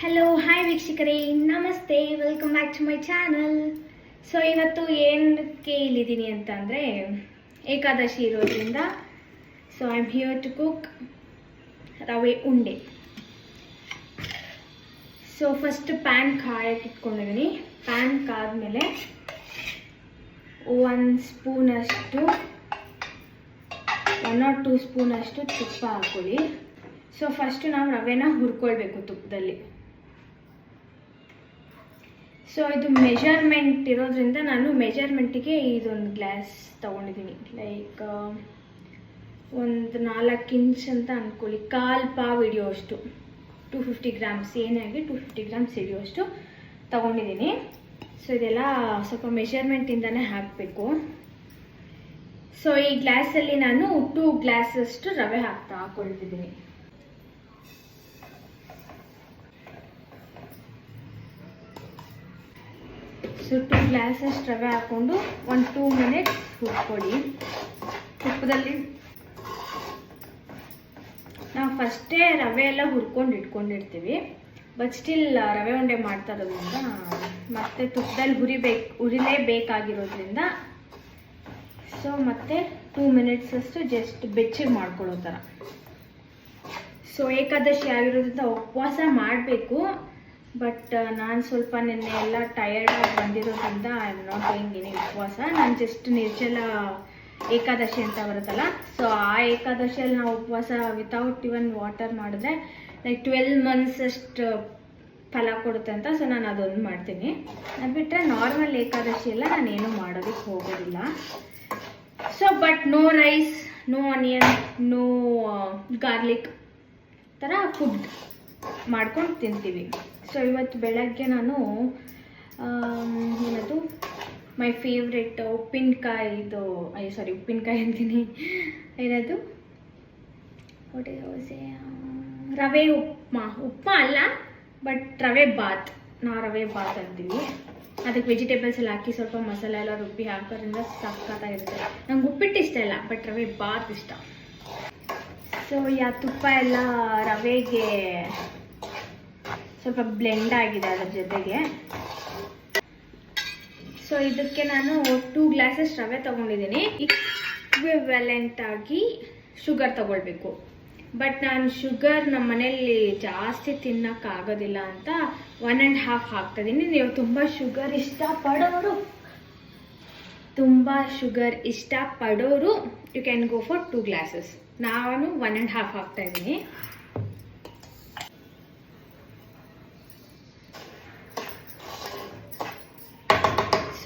Hello hi ವೀಕ್ಷಕರೇ, ನಮಸ್ತೆ, welcome back to my channel. So ಇವತ್ತು ಏನಕ್ಕೆ ಇಲ್ಲಿದ್ದೀನಿ ಅಂತ ಅಂದರೆ ಏಕಾದಶಿ ಇರೋದ್ರಿಂದ so I am here to cook ರವೆ ಉಂಡೆ. ಸೊ ಫಸ್ಟ್ ಪ್ಯಾನ್ ಕಾಯಕ್ಕೆ ಇಟ್ಕೊಂಡಿದ್ದೀನಿ. ಪ್ಯಾನ್ ಕಾದ್ಮೇಲೆ 1 ಸ್ಪೂನಷ್ಟು 1 or 2 ಸ್ಪೂನಷ್ಟು ತುಪ್ಪ ಹಾಕೊಳ್ಳಿ. ಸೊ ಫಸ್ಟ್ ನಾವು ರವೆನ ಹುರ್ಕೊಳ್ಬೇಕು ತುಪ್ಪದಲ್ಲಿ. ಸೊ ಇದು ಮೆಜರ್ಮೆಂಟ್ ಇರೋದ್ರಿಂದ ನಾನು ಮೆಜರ್ಮೆಂಟಿಗೆ ಇದೊಂದು ಗ್ಲಾಸ್ ತೊಗೊಂಡಿದ್ದೀನಿ. ಲೈಕ್ ಒಂದು 4 ಇಂಚ್ ಅಂತ ಅಂದ್ಕೊಳ್ಳಿ, 1/4 ಪಾವ್ ಹಿಡಿಯೋಷ್ಟು 250 ಗ್ರಾಮ್ಸ್, ಏನಾಗಿ 250 ಗ್ರಾಮ್ಸ್ ಹಿಡಿಯೋಷ್ಟು ತೊಗೊಂಡಿದ್ದೀನಿ. ಸೊ ಇದೆಲ್ಲ ಸ್ವಲ್ಪ ಮೆಜರ್ಮೆಂಟಿಂದನೇ ಹಾಕಬೇಕು. ಸೊ ಈ ಗ್ಲಾಸಲ್ಲಿ ನಾನು 2 ಗ್ಲಾಸಷ್ಟು ರವೆ ಹಾಕೊಳ್ತಿದ್ದೀನಿ. ಸೊ 2 ಗ್ಲಾಸಷ್ಟು ರವೆ ಹಾಕ್ಕೊಂಡು 1-2 ಮಿನಿಟ್ಸ್ ಹುರ್ಕೊಳ್ಳಿ. ತುಪ್ಪದಲ್ಲಿ ನಾವು ಫಸ್ಟೇ ರವೆ ಎಲ್ಲ ಹುರ್ಕೊಂಡು ಇಟ್ಕೊಂಡಿರ್ತೀವಿ. ಬಟ್ ಸ್ಟಿಲ್ ರವೆ ಉಂಡೆ ಮಾಡ್ತಾ ಇರೋದ್ರಿಂದ ಮತ್ತೆ ತುಪ್ಪದಲ್ಲಿ ಹುರಿಲೇಬೇಕಾಗಿರೋದ್ರಿಂದ ಸೊ ಮತ್ತೆ 2 ಮಿನಿಟ್ಸ್ ಅಷ್ಟು ಜಸ್ಟ್ ಬೆಚ್ಚಗೆ ಮಾಡ್ಕೊಳ್ಳೋ ಥರ. ಸೊ ಏಕಾದಶಿ ಆಗಿರೋದ್ರಿಂದ ಉಪವಾಸ ಮಾಡಬೇಕು. ಬಟ್ ನಾನು ಸ್ವಲ್ಪ ನಿನ್ನೆ ಎಲ್ಲ ಟಯರ್ಡಾಗಿ ಬಂದಿರೋದ್ರಿಂದ I am not doing any ಉಪವಾಸ. ನಾನು ಜಸ್ಟ್ ನಿರ್ಜಲ ಏಕಾದಶಿ ಅಂತ ಬರುತ್ತಲ್ಲ, ಸೊ ಆ ಏಕಾದಶಿಯಲ್ಲಿ ನಾವು ಉಪವಾಸ ವಿತೌಟ್ ಇವನ್ ವಾಟರ್ ಮಾಡಿದ್ರೆ ಲೈಕ್ 12 months ಅಷ್ಟು ಫಲ ಕೊಡುತ್ತೆ ಅಂತ. ಸೊ ನಾನು ಅದೊಂದು ಮಾಡ್ತೀನಿ. ಅದು ಬಿಟ್ಟರೆ ನಾರ್ಮಲ್ ಏಕಾದಶಿ ಎಲ್ಲ ನಾನು ಏನೂ ಮಾಡೋದಕ್ಕೆ ಹೋಗೋದಿಲ್ಲ. So but no rice, no onion, no garlic ಥರ ಫುಡ್ ಮಾಡ್ಕೊಂಡು ತಿಂತೀವಿ. ಸೊ ಇವತ್ತು ಬೆಳಗ್ಗೆ ನಾನು ಏನದು ಮೈ ಫೇವ್ರೆಟ್ ಉಪ್ಪಿನಕಾಯಿದು ಉಪ್ಪಿನಕಾಯಿ ಅಂತೀನಿ, ಏನದು ರವೆ ಉಪ್ಮಾ ಅಲ್ಲ, ಬಟ್ ರವೆ ಬಾತ್. ನಾವು ರವೆ ಬಾತ್ ಅಂತೀವಿ. ಅದಕ್ಕೆ ವೆಜಿಟೇಬಲ್ಸ್ ಎಲ್ಲ ಹಾಕಿ ಸ್ವಲ್ಪ ಮಸಾಲೆ ಎಲ್ಲ ರುಬ್ಬಿ ಹಾಕೋದ್ರಿಂದ ಸಕ್ಕತ್ತಾಗಿರುತ್ತೆ. ನಂಗೆ ಉಪ್ಪಿಟ್ಟು ಇಷ್ಟ ಇಲ್ಲ, ಬಟ್ ರವೆ ಬಾತ್ ಇಷ್ಟ. ಸೊ ತುಪ್ಪ ಎಲ್ಲ ರವೆಗೆ ಸ್ವಲ್ಪ ಬ್ಲೆಂಡ್ ಆಗಿದೆ ಅದರ ಜೊತೆಗೆ. ಸೊ ಇದಕ್ಕೆ ನಾನು 2 ಗ್ಲಾಸಸ್ ರವೆ ತೊಗೊಂಡಿದ್ದೀನಿ. ಇಕ್ವಿವೆಲೆಂಟ್ ಆಗಿ ಶುಗರ್ ತೊಗೊಳ್ಬೇಕು. ಬಟ್ ನಾನು ಶುಗರ್ ನಮ್ಮ ಮನೇಲಿ ಜಾಸ್ತಿ ತಿನ್ನೋಕ್ಕಾಗೋದಿಲ್ಲ ಅಂತ 1.5 ಹಾಕ್ತಾಯಿದ್ದೀನಿ. ನೀವು ತುಂಬ ಶುಗರ್ ಇಷ್ಟಪಡೋರು you can go for 2 glasses. ನಾನು 1.5 ಹಾಕ್ತಾಯಿದ್ದೀನಿ.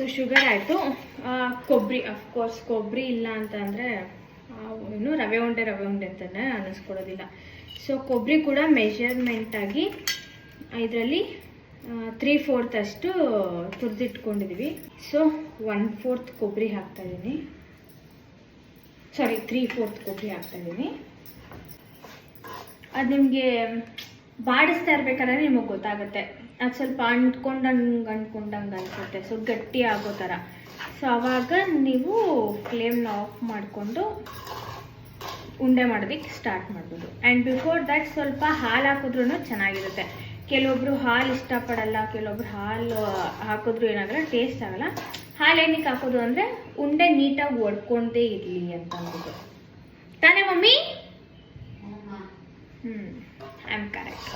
ಸೊ ಶುಗರ್ ಆಯಿತು. ಕೊಬ್ಬರಿ, ಅಫ್ಕೋರ್ಸ್ ಕೊಬ್ಬರಿ ಇಲ್ಲ ಅಂತಂದರೆ ಇನ್ನೂ ರವೆ ಉಂಡೆ ಅಂತಲೇ ಅನ್ನಿಸ್ಕೊಡೋದಿಲ್ಲ. ಸೊ ಕೊಬ್ಬರಿ ಕೂಡ ಮೆಷರ್ಮೆಂಟಾಗಿ ಇದರಲ್ಲಿ 3/4 ಅಷ್ಟು ತುರಿದಿಟ್ಕೊಂಡಿದ್ದೀವಿ. ಸೊ 1/4 ಕೊಬ್ಬರಿ ಹಾಕ್ತಾಯಿದ್ದೀನಿ. 3/4 ಕೊಬ್ಬರಿ ಹಾಕ್ತಾಯಿದ್ದೀನಿ. ಅದು ನಿಮಗೆ ಬಾಡಿಸ್ತಾ ಇರ್ಬೇಕಾದ್ರೆ ನಿಮಗೆ ಗೊತ್ತಾಗುತ್ತೆ. ಅದು ಸ್ವಲ್ಪ ಅಂಟ್ಕೊಂಡಂಗೆ ಅನಿಸುತ್ತೆ. ಸೊ ಗಟ್ಟಿ ಆಗೋ ಥರ. ಸೊ ಆವಾಗ ನೀವು ಫ್ಲೇಮ್ನ ಆಫ್ ಮಾಡಿಕೊಂಡು ಉಂಡೆ ಮಾಡೋದಕ್ಕೆ ಸ್ಟಾರ್ಟ್ ಮಾಡ್ಬೋದು. ಆ್ಯಂಡ್ ಬಿಫೋರ್ ದ್ಯಾಟ್ ಸ್ವಲ್ಪ ಹಾಲು ಹಾಕಿದ್ರೂ ಚೆನ್ನಾಗಿರುತ್ತೆ. ಕೆಲವೊಬ್ಬರು ಹಾಲು ಇಷ್ಟಪಡಲ್ಲ, ಕೆಲವೊಬ್ರು ಹಾಲು ಹಾಕಿದ್ರು ಏನಾಗಲ್ಲ, ಟೇಸ್ಟ್ ಆಗಲ್ಲ. ಹಾಲು ಏನಕ್ಕೆ ಹಾಕೋದು ಅಂದರೆ ಉಂಡೆ ನೀಟಾಗಿ ಒಡ್ಕೊಂಡೇ ಇರಲಿ ಅಂತ ಅಂದ್ಬಿಟ್ಟು ತಾನೇ mummy? I am correct.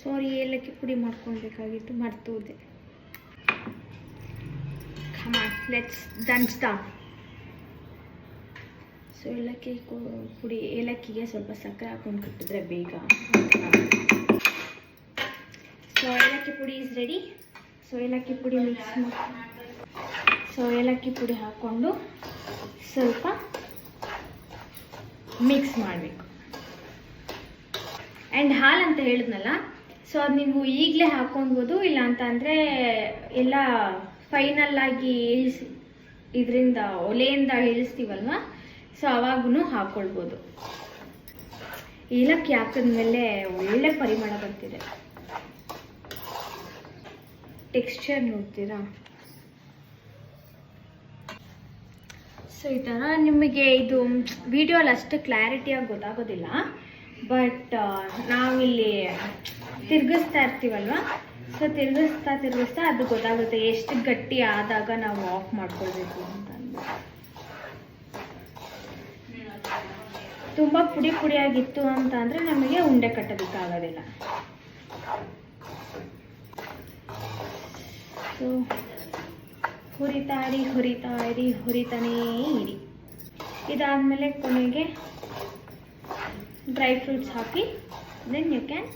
Sorry, ಏಲಕ್ಕಿ ಪುಡಿ ಮಾಡ್ಕೊಳ್ಬೇಕಾಗಿತ್ತು, ಮರ್ತೋದೆ. Let's done start. ಸೊ ಏಲಕ್ಕಿಗೆ ಸ್ವಲ್ಪ ಸಕ್ಕರೆ ಹಾಕೊಂಡು ಕಟ್ಟಿದ್ರೆ ಬೇಗ. ಸೊ ಏಲಕ್ಕಿ ಪುಡಿ ಇಸ್ ರೆಡಿ. ಸೊ ಏಲಕ್ಕಿ ಪುಡಿ ಏಲಕ್ಕಿ ಪುಡಿ ಹಾಕ್ಕೊಂಡು ಸ್ವಲ್ಪ ಮಿಕ್ಸ್ ಮಾಡಬೇಕು. ಆ್ಯಂಡ್ ಹಾಲು ಅಂತ ಹೇಳಿದ್ನಲ್ಲ, ಸೊ ಅದು ನೀವು ಈಗಲೇ ಹಾಕ್ಕೊಳ್ಬೋದು. ಇಲ್ಲ ಅಂತ ಅಂದರೆ ಎಲ್ಲ ಫೈನಲ್ಲಾಗಿ ಇದರಿಂದ ಒಲೆಯಿಂದ ಇಳಿಸ್ತೀವಲ್ವ, ಸೊ ಅವಾಗೂ ಹಾಕ್ಕೊಳ್ಬೋದು. ಏಲಕ್ಕಿ ಹಾಕಿದ್ಮೇಲೆ ಒಳ್ಳೆ ಪರಿಮಳ ಬರ್ತಿದೆ. ಟೆಕ್ಸ್ಚರ್ ನೋಡ್ತೀರಾ? ಸೊ ಈ ಥರ ನಿಮಗೆ ಇದು ವಿಡಿಯೋಲ್ಲಿ ಅಷ್ಟು ಕ್ಲಾರಿಟಿಯಾಗಿ ಗೊತ್ತಾಗೋದಿಲ್ಲ. ಬಟ್ ನಾವಿಲ್ಲಿ ತಿರುಗಿಸ್ತಾ ಇರ್ತೀವಲ್ವ, ಸೊ ತಿರುಗಿಸ್ತಾ ಅದು ಗೊತ್ತಾಗುತ್ತೆ ಎಷ್ಟು ಗಟ್ಟಿ ಆದಾಗ ನಾವು ಆಫ್ ಮಾಡ್ಕೊಳ್ಬೇಕು ಅಂತ ಅಂದ್ಬಿಟ್ಟು. ತುಂಬ ಪುಡಿಯಾಗಿತ್ತು ಅಂತ ಅಂದರೆ ನಮಗೆ ಉಂಡೆ ಕಟ್ಟೋದಕ್ಕಾಗೋದಿಲ್ಲ. ಸೊ ಹುರಿತಾನೇ ಇರಿ. ಇದಾದಮೇಲೆ ಕೊನೆಗೆ ಡ್ರೈ ಫ್ರೂಟ್ಸ್ ಹಾಕಿ then you can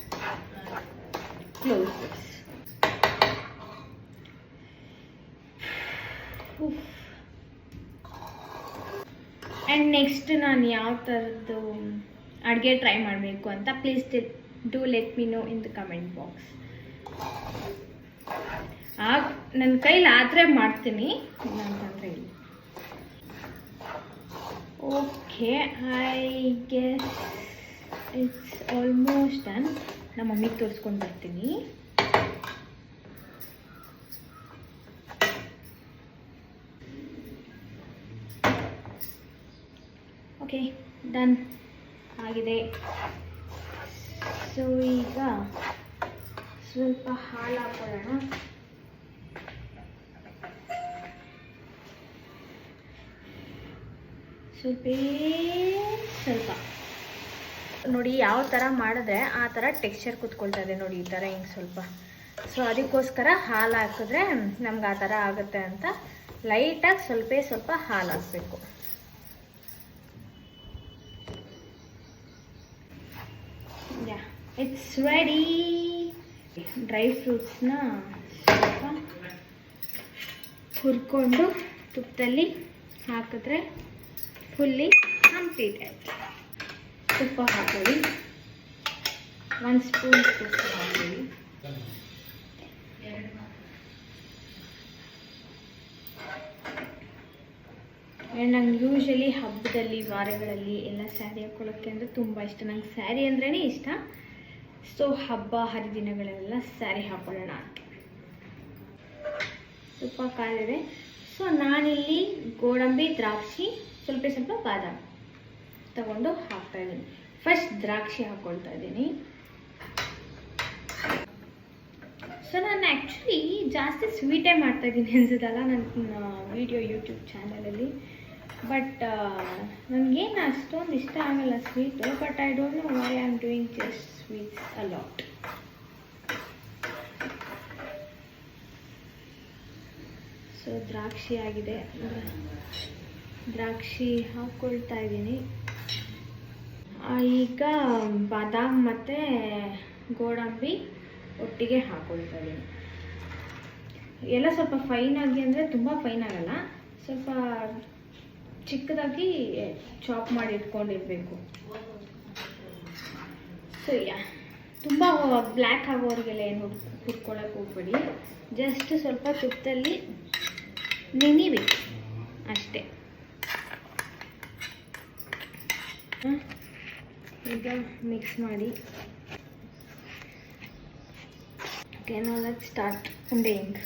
close this. And next ನಾನು ಯಾವ ಥರದ್ದು ಅಡುಗೆ ಟ್ರೈ ಮಾಡಬೇಕು ಅಂತ please do let me know in the comment box. ನನ್ನ ಕೈಲಾದರೆ ಮಾಡ್ತೀನಿ, ಇಲ್ಲಾಂತಂದರೆ ಇಲ್ಲ. Okay, I guess it's almost done. ನಮ್ಮ ಮಮ್ಮಿಗೆ ತೋರಿಸ್ಕೊಂಡು ಬರ್ತೀನಿ. ಓಕೆ, ಡನ್ ಆಗಿದೆ. ಸೊ ಈಗ ಸ್ವಲ್ಪ ಹಾಲು ಹಾಕೊಳ್ಳೋಣ. ಸ್ವಲ್ಪ ನೋಡಿ ಯಾವ ಥರ ಮಾಡಿದ್ರೆ ಆ ಥರ ಟೆಕ್ಸ್ಚರ್ ಕೂತ್ಕೊಳ್ತಾ ಇದೆ ನೋಡಿ, ಈ ಥರ ಹಿಂಗೆ ಸ್ವಲ್ಪ. ಸೊ ಅದಕ್ಕೋಸ್ಕರ ಹಾಲು ಹಾಕಿದ್ರೆ ನಮ್ಗೆ ಆ ಥರ ಆಗುತ್ತೆ ಅಂತ ಲೈಟಾಗಿ ಸ್ವಲ್ಪ ಹಾಲು ಹಾಕಬೇಕು. ಯಾ, ಇಟ್ಸ್ ರೆಡಿ. ಡ್ರೈ ಫ್ರೂಟ್ಸ್ನ ಸ್ವಲ್ಪ ಹುರ್ಕೊಂಡು ತುಪ್ಪದಲ್ಲಿ ಹಾಕಿದ್ರೆ ಫುಲ್ಲಿ ಕಂಪ್ಲೀಟ್ ಆಯಿತು. ತುಪ್ಪ ಹಾಕೊಳ್ಳಿ, 1 ಸ್ಪೂನ್ ತುಪ್ಪ ಹಾಕೊಳ್ಳಿ. ಆ್ಯಂಡ್ ನಂಗೆ ಯೂಶ್ವಲಿ ಹಬ್ಬದಲ್ಲಿ ವಾರಗಳಲ್ಲಿ ಎಲ್ಲ ಸ್ಯಾರಿ ಹಾಕ್ಕೊಳ್ಳೋಕ್ಕೆ ಅಂದರೆ ತುಂಬ ಇಷ್ಟ. ನಂಗೆ ಸ್ಯಾರಿ ಅಂದ್ರೇ ಇಷ್ಟ. ಸೊ ಹಬ್ಬ ಹರಿದಿನಗಳೆಲ್ಲ ಸ್ಯಾರಿ ಹಾಕೊಳ್ಳೋಣ ಅಂತ. ತುಪ್ಪ ಕಾಲಿದೆ. ಸೊ ನಾನಿಲ್ಲಿ ಗೋಡಂಬಿ, ದ್ರಾಕ್ಷಿ, ಸ್ವಲ್ಪ ಬಾದಾಮಿ ತಗೊಂಡು ಹಾಕ್ತಾ ಇದ್ದೀನಿ. ಫಸ್ಟ್ ದ್ರಾಕ್ಷಿ ಹಾಕ್ಕೊಳ್ತಾ ಇದ್ದೀನಿ. ಸೊ ನಾನು ಆ್ಯಕ್ಚುಲಿ ಜಾಸ್ತಿ ಸ್ವೀಟೇ ಮಾಡ್ತಾ ಇದ್ದೀನಿ ಅನ್ಸುತ್ತಲ್ಲ ನನ್ನ ವಿಡಿಯೋ ಯೂಟ್ಯೂಬ್ ಚಾನಲಲ್ಲಿ. ಬಟ್ ನನಗೇನು ಅಷ್ಟೊಂದು ಇಷ್ಟ ಆಗಲ್ಲ sweet. But I don't know why I am doing just sweets a lot. So ದ್ರಾಕ್ಷಿ ಆಗಿದೆ, ದ್ರಾಕ್ಷಿ ಹಾಕ್ಕೊಳ್ತಾ ಇದ್ದೀನಿ. ಈಗ ಬಾದಾಮ್ ಮತ್ತು ಗೋಡಂಬಿ ಒಟ್ಟಿಗೆ ಹಾಕ್ಕೊಳ್ತಾ ಇದ್ದೀನಿ. ಎಲ್ಲ ಸ್ವಲ್ಪ ಫೈನಾಗಿ ಅಂದರೆ ತುಂಬ ಫೈನ್ ಆಗಲ್ಲ, ಸ್ವಲ್ಪ ಚಿಕ್ಕದಾಗಿ ಚಾಪ್ ಮಾಡಿ ಇಟ್ಕೊಂಡಿರಬೇಕು. ಸೊ ತುಂಬ ಬ್ಲ್ಯಾಕ್ ಆಗೋರಿಗೆಲ್ಲ ಏನು ಹುರ್ಕೊಳ್ಳೋಕೆ ಹೋಗ್ಬೇಡಿ. ಜಸ್ಟ್ ಸ್ವಲ್ಪ ತುಪ್ಪದಲ್ಲಿ ನೆನಿಬೇಕು ಅಷ್ಟೇ. ಈಗ ಮಿಕ್ಸ್ ಮಾಡಿ. ಓಕೆ, ನೌ ಲೆಟ್ಸ್ ಸ್ಟಾರ್ಟ್ ಉಂಡೆಯಿಂಗ್.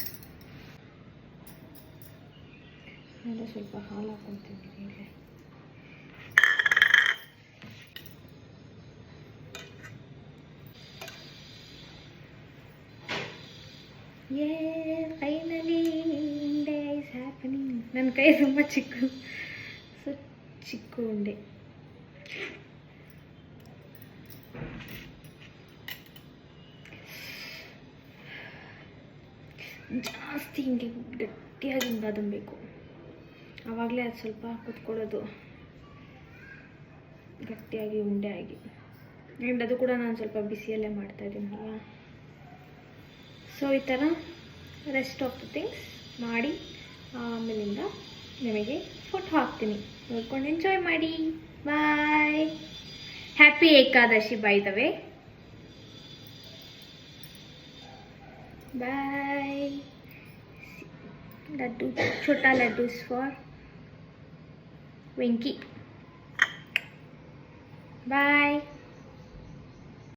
ಸ್ವಲ್ಪ ಹಾಲು ಹಾಕ್ಕೊಳ್ತೀನಿ ಈಗ. ಫೈನಲಿ ಉಂಡೆ ಇಸ್ ಹ್ಯಾಪನಿಂಗ್. ನನ್ನ ಕೈ ತುಂಬ ಚಿಕ್ಕ ಉಂಡೆ. ಜಾಸ್ತಿ ಹಿಂಗೆ ಗಟ್ಟಿಯಾಗಿ ಬಾದಂಬೇಕು, ಆವಾಗಲೇ ಅದು ಸ್ವಲ್ಪ ಕುತ್ಕೊಳ್ಳೋದು ಗಟ್ಟಿಯಾಗಿ ಉಂಡೆ ಆಗಿ. ಆ್ಯಂಡ್ ಅದು ಕೂಡ ನಾನು ಸ್ವಲ್ಪ ಬಿಸಿಯಲ್ಲೇ ಮಾಡ್ತಾಯಿದ್ದೀನಲ್ಲ. ಸೊ ಈ ಥರ ರೆಸ್ಟ್ ಆಫ್ ದ ಥಿಂಗ್ಸ್ ಮಾಡಿ ಆಮೇಲಿಂದ ನಿಮಗೆ ಫೋಟೋ ಹಾಕ್ತೀನಿ, ನೋಡ್ಕೊಂಡು ಎಂಜಾಯ್ ಮಾಡಿ. Bye. Happy Ekadashi by the way. Bye. Laddu, छोटा लड्डूस for Winky. Bye.